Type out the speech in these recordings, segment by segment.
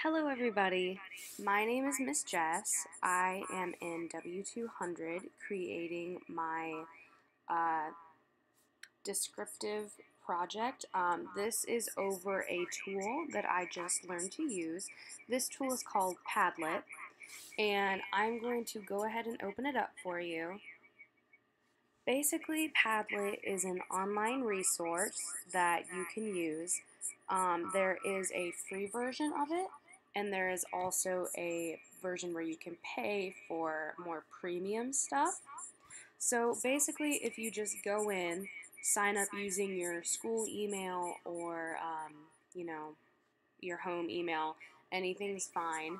Hello, everybody. My name is Miss Jess. I am in W200 creating my uh, descriptive project. This is over a tool that I just learned to use. This tool is called Padlet, and I'm going to go ahead and open it up for you. Basically, Padlet is an online resource that you can use. There is a free version of it, and there is also a version where you can pay for more premium stuff. So basically, if you just go in, sign up using your school email or, your home email, anything's fine.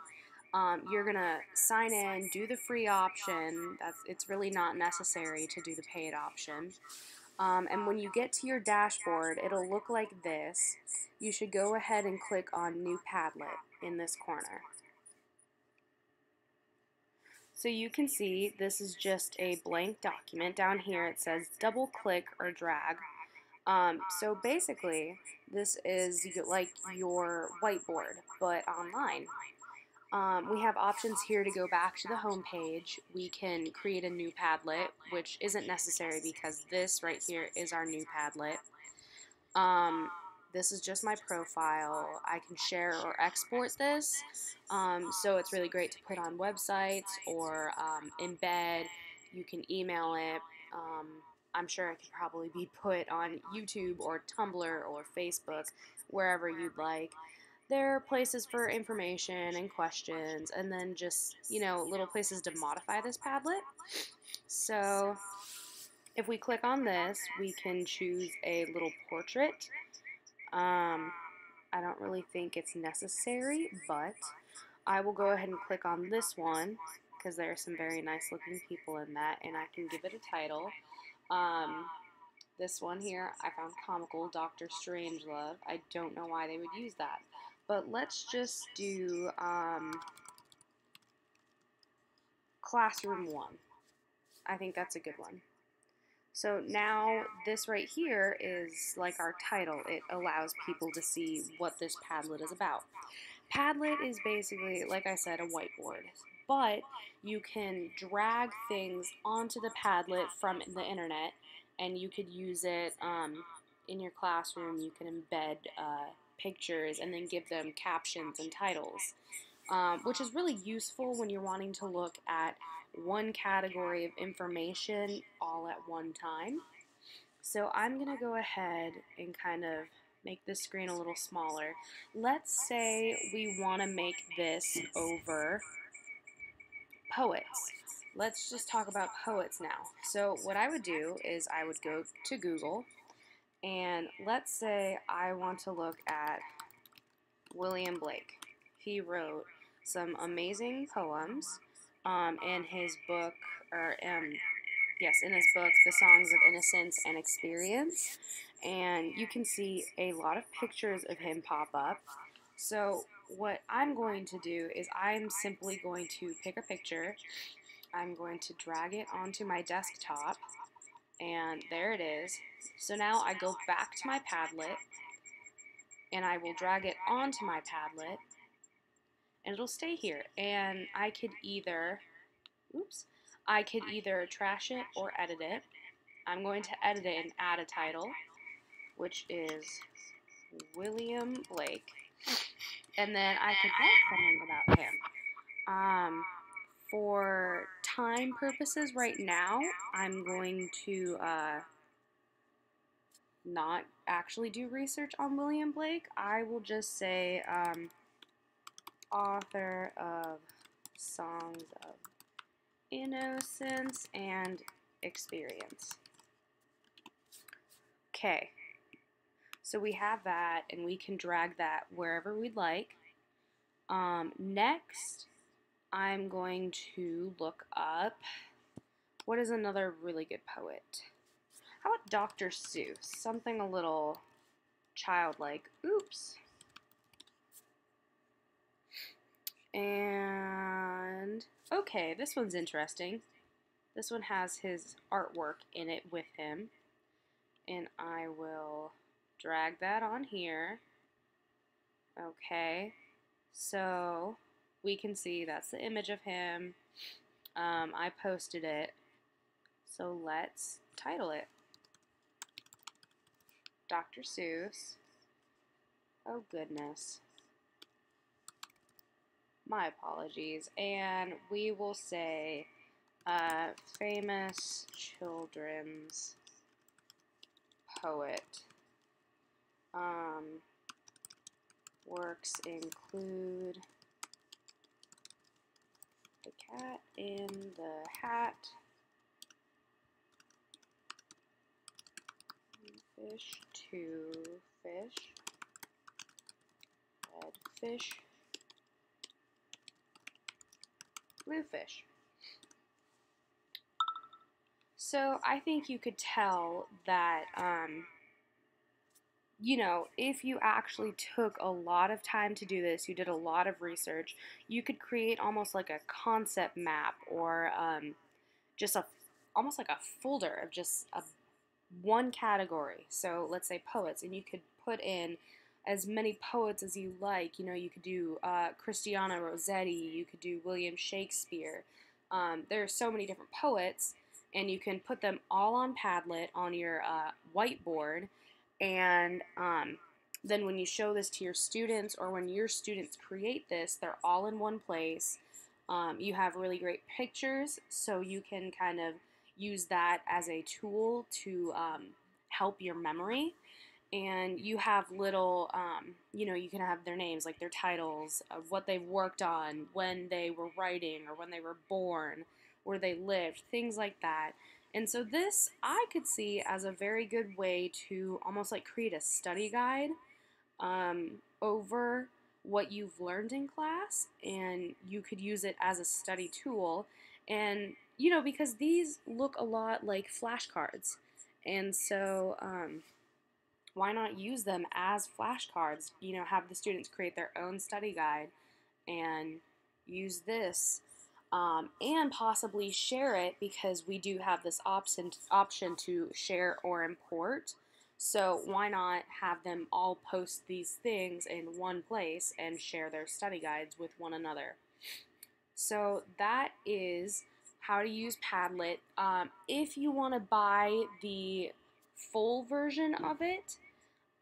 You're gonna sign in, do the free option. It's really not necessary to do the paid option. And when you get to your dashboard, it'll look like this. You should go ahead and click on New Padlet in this corner. So you can see this is just a blank document. Down here it says double click or drag. So basically, this is like your whiteboard, but online. We have options here to go back to the home page. We can create a new Padlet, which isn't necessary because this right here is our new Padlet. This is just my profile. I can share or export this, so it's really great to put on websites or embed. You can email it. I'm sure it could probably be put on YouTube or Tumblr or Facebook, wherever you'd like. There are places for information and questions, and then just, little places to modify this Padlet. So if we click on this, we can choose a little portrait. I don't really think it's necessary, but I will go ahead and click on this one because there are some very nice looking people in that, and I can give it a title. This one here I found comical, Dr. Strangelove. I don't know why they would use that, but let's just do Classroom 1. I think that's a good one. So now this right here is like our title. It allows people to see what this Padlet is about. Padlet is basically, like I said, a whiteboard, but you can drag things onto the Padlet from the internet, and you could use it in your classroom. You can embed pictures and then give them captions and titles, which is really useful when you're wanting to look at one category of information all at one time. So I'm going to go ahead and kind of make this screen a little smaller. Let's say we want to make this over poets. Let's just talk about poets now. So what I would do is I would go to Google, and let's say I want to look at William Blake. He wrote some amazing poems in his book, in his book, The Songs of Innocence and Experience. And you can see a lot of pictures of him pop up. So what I'm going to do is I'm simply going to pick a picture. I'm going to drag it onto my desktop, and there it is. So now I go back to my Padlet, and I will drag it onto my Padlet, and it'll stay here. And I could either trash it or edit it. I'm going to edit it and add a title, which is William Blake. And then I could write something about him. For time purposes right now, I'm going to not actually do research on William Blake. I will just say author of Songs of Innocence and Experience. Okay, so we have that, and we can drag that wherever we'd like. Next, I'm going to look up, what is another really good poet? How about Dr. Seuss? Something a little childlike. Oops. And, okay, this one's interesting. This one has his artwork in it with him. And I will drag that on here. Okay. So we can see that's the image of him. I posted it. So let's title it Dr. Seuss. Oh goodness. My apologies. And we will say famous children's poet. Works include The Cat in the Hat, Fish to Fish, Red Fish, Blue Fish. So I think you could tell that, you know, if you actually took a lot of time to do this, you did a lot of research, you could create almost like a concept map or just almost like a folder of just one category. So let's say poets, and you could put in as many poets as you like. You know, you could do Christiana Rossetti, you could do William Shakespeare. There are so many different poets, and you can put them all on Padlet on your whiteboard, and then when you show this to your students or when your students create this, they're all in one place. You have really great pictures, so you can kind of use that as a tool to help your memory. And you have little, you know, you can have their names, like their titles, of what they've worked on, when they were writing, or when they were born, where they lived, things like that. And so this I could see as a very good way to almost like create a study guide over what you've learned in class, and you could use it as a study tool. And, you know, because these look a lot like flashcards. And so, why not use them as flashcards? You know, have the students create their own study guide and use this, and possibly share it, because we do have this option to share or import. So why not have them all post these things in one place and share their study guides with one another? So that is how to use Padlet. If you want to buy the full version of it,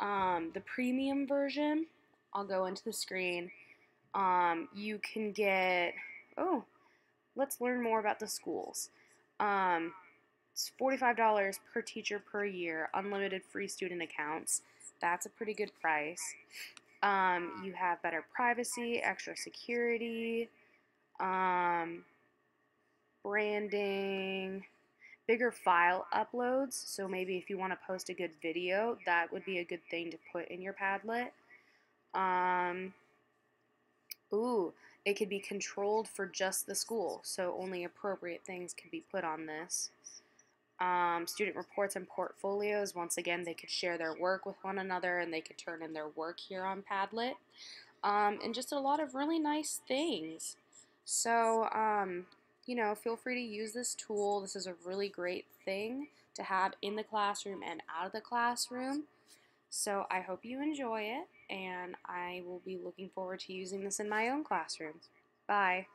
the premium version, I'll go into the screen. You can get, oh, let's learn more about the schools. It's $45 per teacher per year, unlimited free student accounts. That's a pretty good price. You have better privacy, extra security, branding, bigger file uploads. So maybe if you want to post a good video, that would be a good thing to put in your Padlet. Ooh, it could be controlled for just the school, so only appropriate things can be put on this. Student reports and portfolios, once again, they could share their work with one another, and they could turn in their work here on Padlet. And just a lot of really nice things. So, you know, feel free to use this tool. This is a really great thing to have in the classroom and out of the classroom. So I hope you enjoy it, and I will be looking forward to using this in my own classroom. Bye.